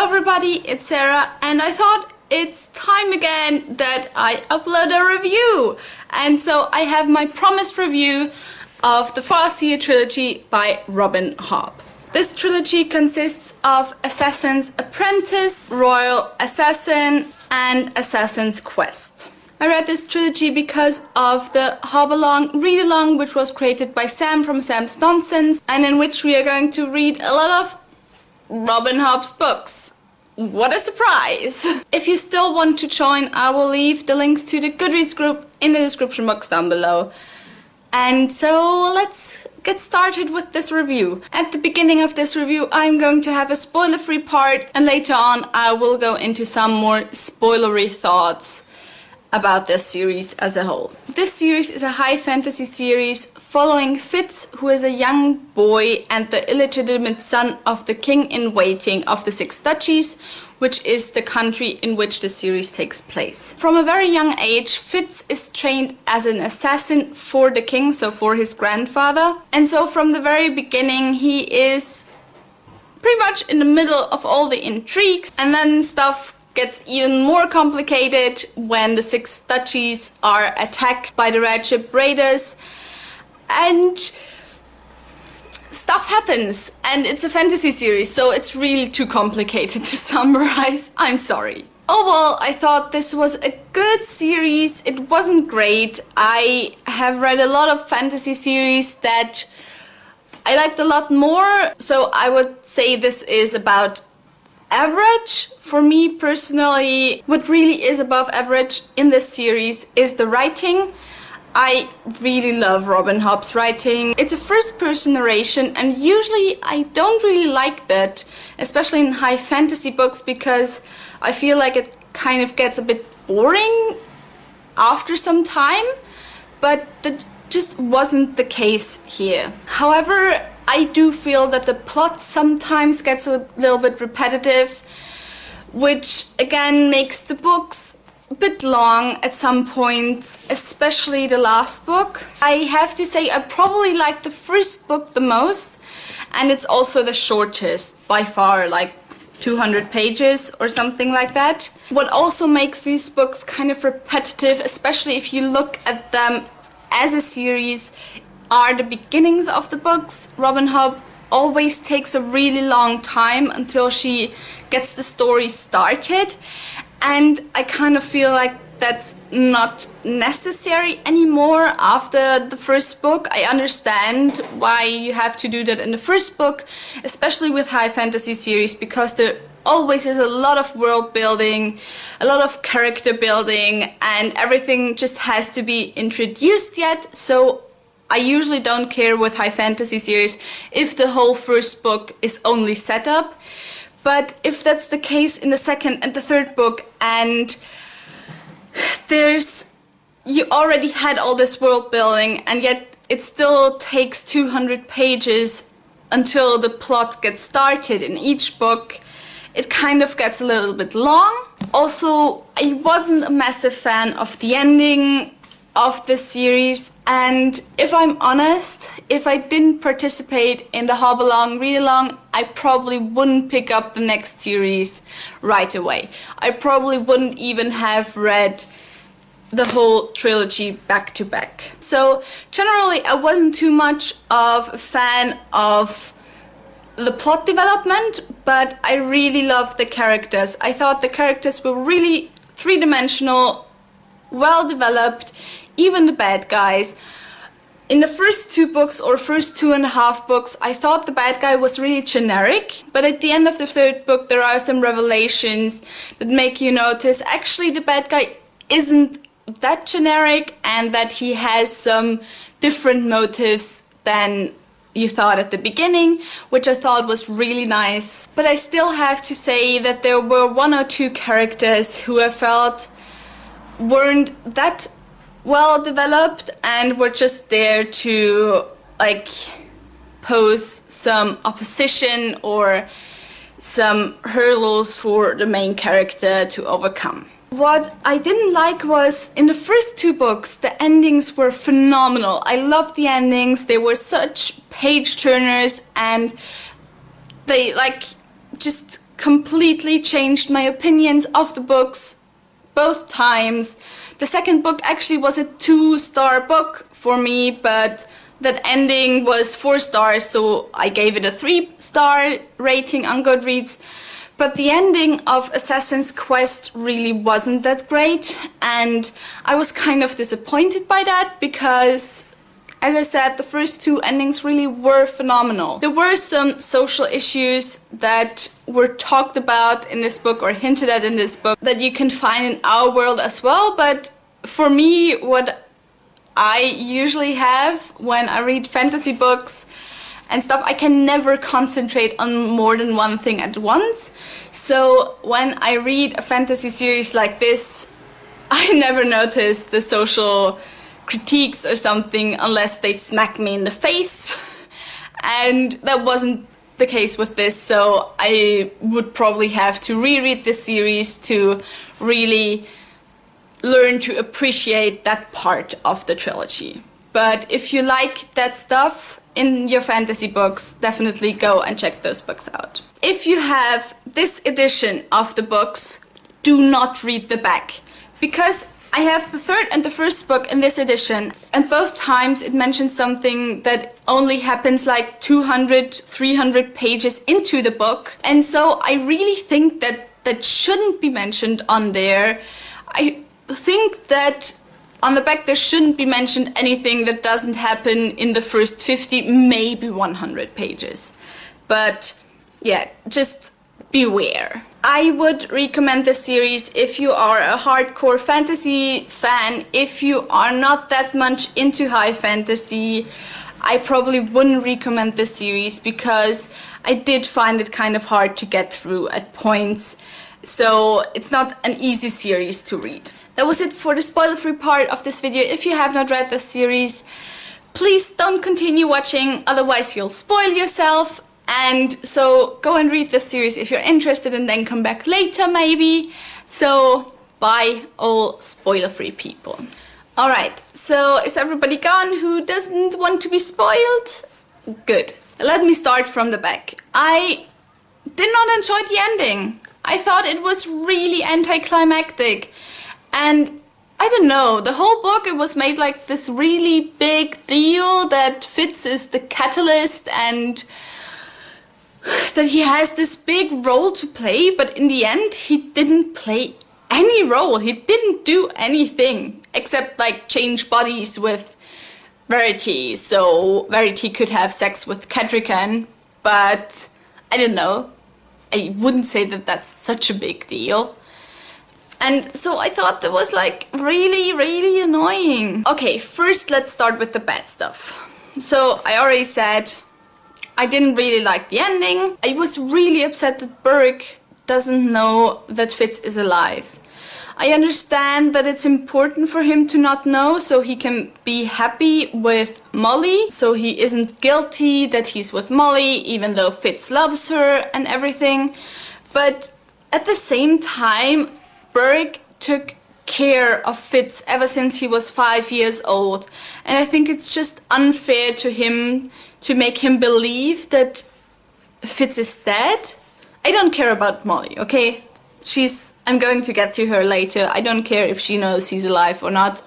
everybody, it's Sarah, and I thought it's time again that I upload a review. And so I have my promised review of the Farseer trilogy by Robin Hobb. This trilogy consists of Assassin's Apprentice, Royal Assassin, and Assassin's Quest. I read this trilogy because of the Hobb-A-Long read-along, which was created by Sam from Sam's Nonsense, and in which we are going to read a lot of Robin Hobb's books. What a surprise! If you still want to join, I will leave the links to the Goodreads group in the description box down below. And so let's get started with this review. At the beginning of this review I'm going to have a spoiler-free part, and later on I will go into some more spoilery thoughts about this series as a whole. This series is a high fantasy series following Fitz, who is a young boy and the illegitimate son of the king-in-waiting of the Six Duchies, which is the country in which the series takes place. From a very young age, Fitz is trained as an assassin for the king, so for his grandfather. And so from the very beginning he is pretty much in the middle of all the intrigues, and then stuff gets even more complicated when the Six Duchies are attacked by the Red Ship Raiders, and stuff happens. And it's a fantasy series, so it's really too complicated to summarize. I'm sorry. Overall, I thought this was a good series. It wasn't great. I have read a lot of fantasy series that I liked a lot more, so I would say this is about average. For me personally, what really is above average in this series is the writing. I really love Robin Hobb's writing. It's a first-person narration, and usually I don't really like that, especially in high fantasy books, because I feel like it kind of gets a bit boring after some time, but that just wasn't the case here. However, I do feel that the plot sometimes gets a little bit repetitive, which again makes the books a bit long at some points, especially the last book. I have to say I probably like the first book the most, and it's also the shortest by far, like 200 pages or something like that. What also makes these books kind of repetitive, especially if you look at them as a series, are the beginnings of the books. Robin Hobb always takes a really long time until she gets the story started, and I kind of feel like that's not necessary anymore after the first book. I understand why you have to do that in the first book, especially with high fantasy series, because there always is a lot of world building, a lot of character building, and everything just has to be introduced yet. So I usually don't care with high fantasy series if the whole first book is only setup. But if that's the case in the second and the third book, and you already had all this world building, and yet it still takes 200 pages until the plot gets started in each book, it kind of gets a little bit long. Also, I wasn't a massive fan of the ending of this series, and if I'm honest, if I didn't participate in the Hobb-A-Long read-along, I probably wouldn't pick up the next series right away. I probably wouldn't even have read the whole trilogy back to back. So generally I wasn't too much of a fan of the plot development, but I really loved the characters. I thought the characters were really three-dimensional, well developed, even the bad guys. In the first two books, or first 2.5 books, I thought the bad guy was really generic, but at the end of the third book there are some revelations that make you notice actually the bad guy isn't that generic, and that he has some different motives than you thought at the beginning, which I thought was really nice. But I still have to say that there were one or two characters who I felt weren't that well developed and were just there to like pose some opposition or some hurdles for the main character to overcome. What I didn't like was, in the first two books, the endings were phenomenal. I loved the endings. They were such page turners, and they like just completely changed my opinions of the books both times. The second book actually was a 2-star book for me, but that ending was 4 stars, so I gave it a 3-star rating on Goodreads. But the ending of Assassin's Quest really wasn't that great, and I was kind of disappointed by that because, as I said, the first 2 endings really were phenomenal. There were some social issues that were talked about in this book or hinted at in this book that you can find in our world as well, but for me, what I usually have when I read fantasy books and stuff, I can never concentrate on more than one thing at once. So when I read a fantasy series like this, I never notice the social critiques or something unless they smack me in the face. And that wasn't the case with this, so I would probably have to reread the series to really learn to appreciate that part of the trilogy. But if you like that stuff in your fantasy books, definitely go and check those books out. If you have this edition of the books, do not read the back, because I have the third and the first book in this edition, and both times it mentions something that only happens like 200, 300 pages into the book, and so I really think that that shouldn't be mentioned on there. I think that on the back there shouldn't be mentioned anything that doesn't happen in the first 50, maybe 100 pages. But yeah, just beware. I would recommend this series if you are a hardcore fantasy fan. If you are not that much into high fantasy, I probably wouldn't recommend this series because I did find it kind of hard to get through at points. So it's not an easy series to read. That was it for the spoiler-free part of this video. If you have not read the series, please don't continue watching, otherwise you'll spoil yourself. And so go and read the series if you're interested and then come back later maybe. So bye all spoiler-free people. Alright, so is everybody gone who doesn't want to be spoiled? Good. Let me start from the back. I did not enjoy the ending. I thought it was really anticlimactic. And I don't know, the whole book, it was made like this really big deal that Fitz is the catalyst and that he has this big role to play, but in the end he didn't play any role. He didn't do anything except like change bodies with Verity, so Verity could have sex with Kedrican, but I don't know, I wouldn't say that that's such a big deal. And so I thought that was like really annoying. Okay, first let's start with the bad stuff. So I already said I didn't really like the ending. I was really upset that Burke doesn't know that Fitz is alive. I understand that it's important for him to not know so he can be happy with Molly, so he isn't guilty that he's with Molly even though Fitz loves her and everything. But at the same time, Burke took care of Fitz ever since he was 5 years old, and I think it's just unfair to him to make him believe that Fitz is dead. I don't care about Molly, okay? I'm going to get to her later. I don't care if she knows he's alive or not.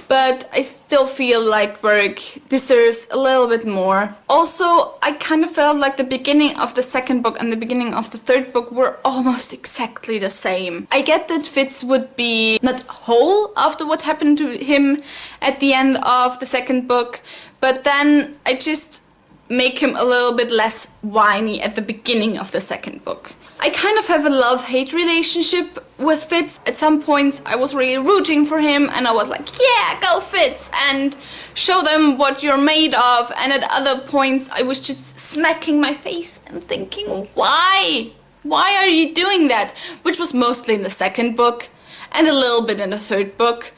But I still feel like Burke deserves a little bit more. Also, I kind of felt like the beginning of the second book and the beginning of the third book were almost exactly the same. I get that Fitz would be not whole after what happened to him at the end of the second book, but then I just make him a little bit less whiny at the beginning of the second book. I kind of have a love-hate relationship with Fitz. At some points I was really rooting for him and I was like, yeah, go Fitz and show them what you're made of, and at other points I was just smacking my face and thinking, why? Why are you doing that? Which was mostly in the second book and a little bit in the third book.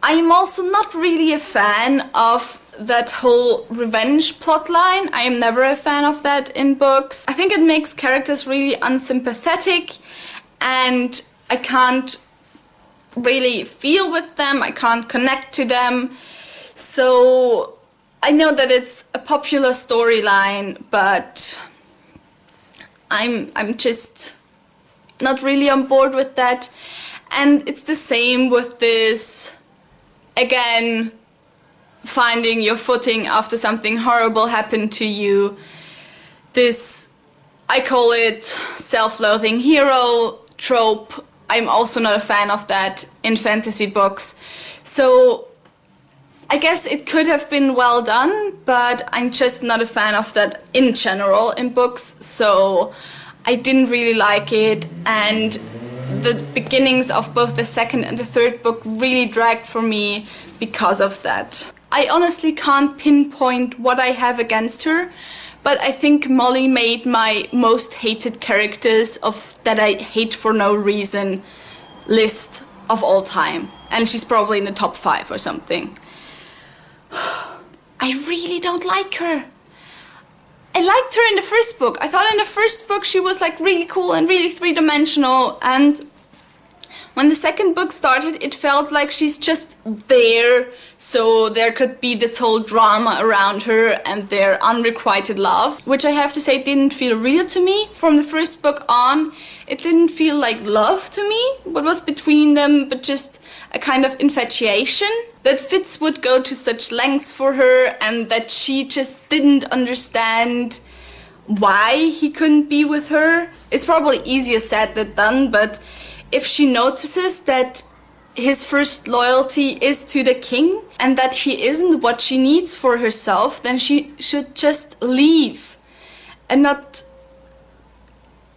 I am also not really a fan of that whole revenge plotline. I am never a fan of that in books. I think it makes characters really unsympathetic and I can't really feel with them, I can't connect to them. So I know that it's a popular storyline, but I'm just not really on board with that. And it's the same with this, again, finding your footing after something horrible happened to you. This, I call it self-loathing hero trope. I'm also not a fan of that in fantasy books. So I guess it could have been well done, but I'm just not a fan of that in general in books. So I didn't really like it, and the beginnings of both the second and the third book really dragged for me because of that. I honestly can't pinpoint what I have against her, but I think Molly made my most hated characters of that I hate for no reason list of all time. And she's probably in the top 5 or something. I really don't like her. I liked her in the first book. I thought in the first book she was like really cool and really three-dimensional, and when the second book started it felt like she's just there so there could be this whole drama around her and their unrequited love, which I have to say didn't feel real to me. From the first book on it didn't feel like love to me, what was between them, but just a kind of infatuation. That Fitz would go to such lengths for her and that she just didn't understand why he couldn't be with her. It's probably easier said than done, but if she notices that his first loyalty is to the king and that he isn't what she needs for herself, then she should just leave and not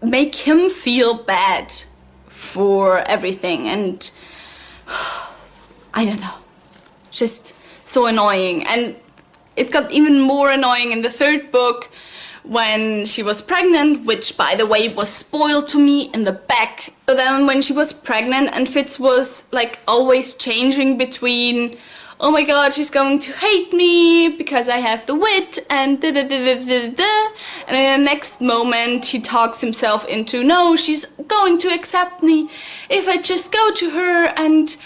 make him feel bad for everything. And I don't know, just so annoying. And it got even more annoying in the third book when she was pregnant, which by the way was spoiled to me in the back. So then when she was pregnant and Fitz was like always changing between, oh my god, she's going to hate me because I have the wit and da da da da da da, and in the next moment he talks himself into, no, she's going to accept me if I just go to her and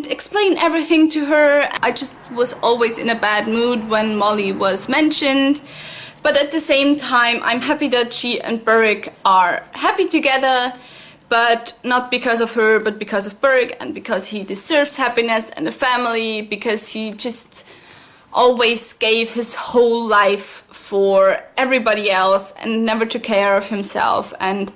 explain everything to her. I just was always in a bad mood when Molly was mentioned. But at the same time, I'm happy that she and Beric are happy together, but not because of her, but because of Beric, and because he deserves happiness and a family, because he just always gave his whole life for everybody else and never took care of himself. And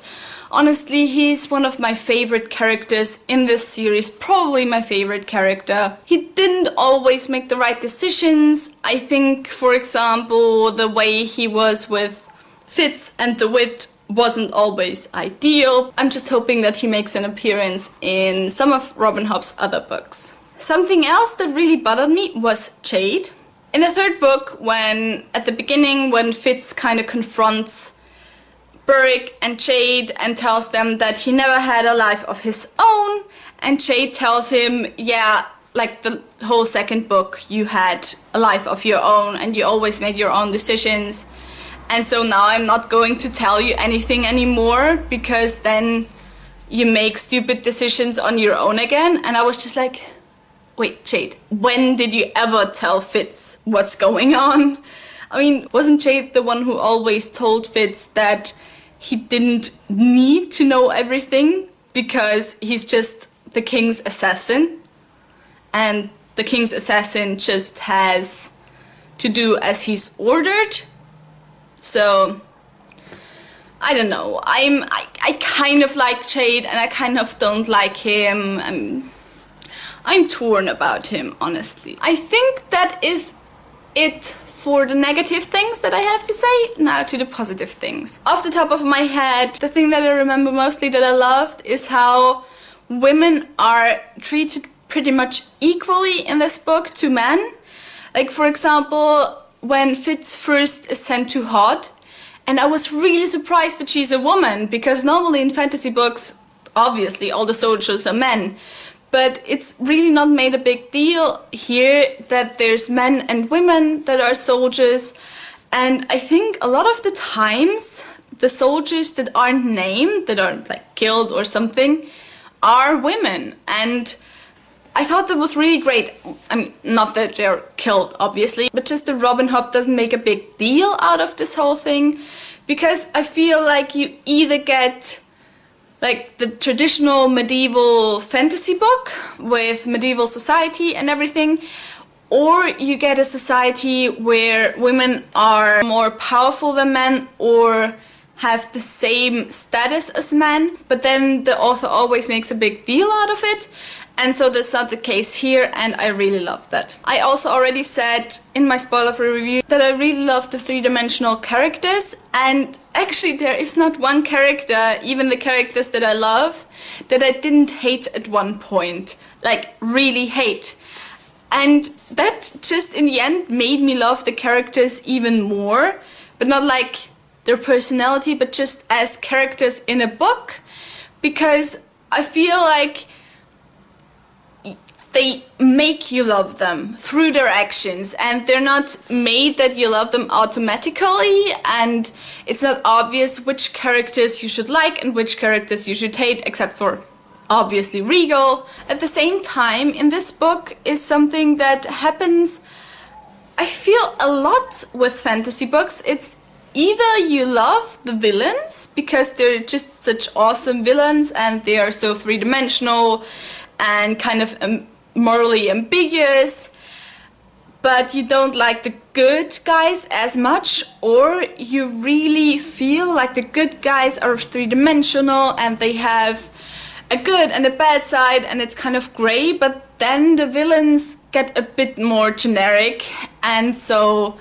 honestly, he's one of my favorite characters in this series, probably my favorite character. He didn't always make the right decisions. I think, for example, the way he was with Fitz and the wit wasn't always ideal. I'm just hoping that he makes an appearance in some of Robin Hobb's other books. Something else that really bothered me was Jade. In the third book, at the beginning, when Fitz kind of confronts Beric and Jade and tells them that he never had a life of his own, and Jade tells him, yeah, like the whole second book you had a life of your own and you always made your own decisions, and so now I'm not going to tell you anything anymore because then you make stupid decisions on your own again. And I was just like, wait, Jade, when did you ever tell Fitz what's going on? I mean, wasn't Jade the one who always told Fitz that he didn't need to know everything because he's just the king's assassin, and the king's assassin just has to do as he's ordered? So I don't know. I kind of like Jade and I kind of don't like him. I'm torn about him, honestly. I think that is it for the negative things that I have to say. Now to the positive things. Off the top of my head, the thing that I remember mostly that I loved is how women are treated pretty much equally in this book to men. Like, for example, when Fitz first is sent to Hodd, and I was really surprised that she's a woman, because normally in fantasy books, obviously all the soldiers are men. But it's really not made a big deal here that there's men and women that are soldiers. And I think a lot of the times the soldiers that aren't named, that aren't like killed or something, are women. And I thought that was really great. I mean, not that they're killed, obviously, but just that Robin Hobb doesn't make a big deal out of this whole thing. because I feel like you either get like the traditional medieval fantasy book with medieval society and everything, or you get a society where women are more powerful than men or have the same status as men, but then the author always makes a big deal out of it. And so that's not the case here, and I really love that. I also already said in my spoiler-free review that I really love the three-dimensional characters, and actually there is not one character, even the characters that I love, that I didn't hate at one point. Like, really hate. And that just in the end made me love the characters even more, but not like their personality, but just as characters in a book, because I feel like they make you love them through their actions, and they're not made that you love them automatically, and it's not obvious which characters you should like and which characters you should hate, except for obviously Regal. At the same time, in this book is something that happens, I feel, a lot with fantasy books. It's either you love the villains because they're just such awesome villains and they are so three-dimensional and kind of morally ambiguous, but you don't like the good guys as much, or you really feel like the good guys are three-dimensional and they have a good and a bad side and it's kind of grey, but then the villains get a bit more generic, and so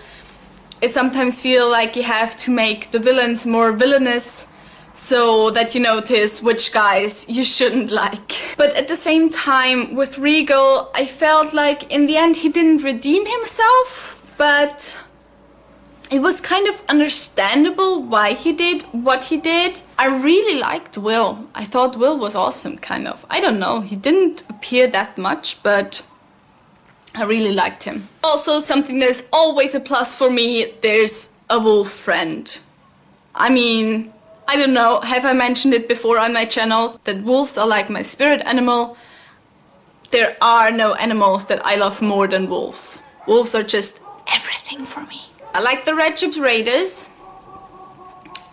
it sometimes feels like you have to make the villains more villainous so that you notice which guys you shouldn't like. But at the same time, with Regal, I felt like in the end he didn't redeem himself, but it was kind of understandable why he did what he did. I really liked Will. I thought Will was awesome, kind of. I don't know, he didn't appear that much, but I really liked him. Also, something that's always a plus for me, there's a wolf friend. I mean, I don't know, have I mentioned it before on my channel, that wolves are like my spirit animal? There are no animals that I love more than wolves. Wolves are just everything for me. I like the Red Ship Raiders.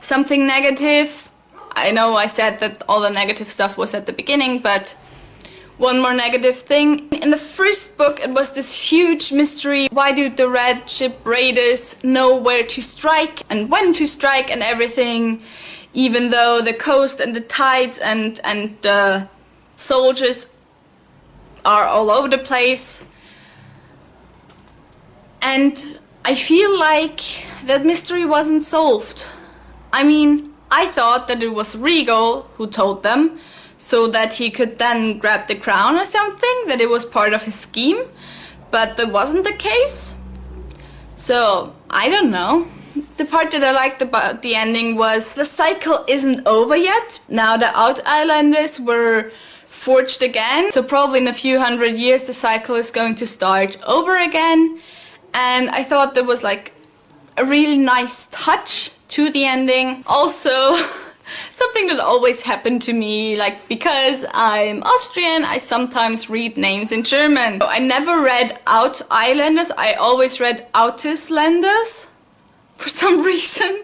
Something negative. I know I said that all the negative stuff was at the beginning, but one more negative thing. In the first book it was this huge mystery. Why do the Red Ship Raiders know where to strike and when to strike and everything, even though the coast and the tides and the soldiers are all over the place? And I feel like that mystery wasn't solved. I mean, I thought that it was Regal who told them, so that he could then grab the crown or something, that it was part of his scheme, but that wasn't the case. So, I don't know. The part that I liked about the ending was the cycle isn't over yet. Now the Out Islanders were forged again, so probably in a few hundred years the cycle is going to start over again. And I thought there was like a really nice touch to the ending. Also, something that always happened to me, like because I'm Austrian, I sometimes read names in German. I never read Out Islanders, I always read Autislanders for some reason.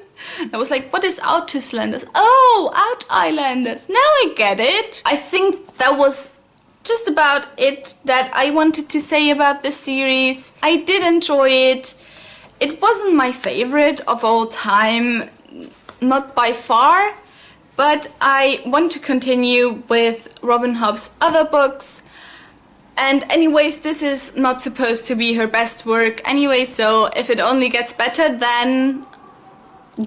I was like, what is Autislanders? Oh, Out Islanders, now I get it. I think that was just about it that I wanted to say about the series. I did enjoy it. It wasn't my favorite of all time, not by far, but I want to continue with Robin Hobb's other books. And anyways, this is not supposed to be her best work anyway, so if it only gets better, then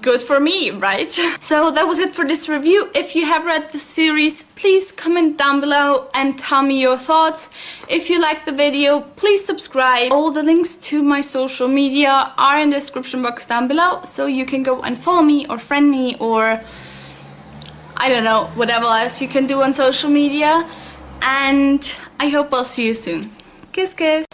good for me, right? So that was it for this review. If you have read the series, please comment down below and tell me your thoughts. If you liked the video, please subscribe. All the links to my social media are in the description box down below, so you can go and follow me or friend me or I don't know, whatever else you can do on social media. And I hope I'll see you soon. Kiss kiss!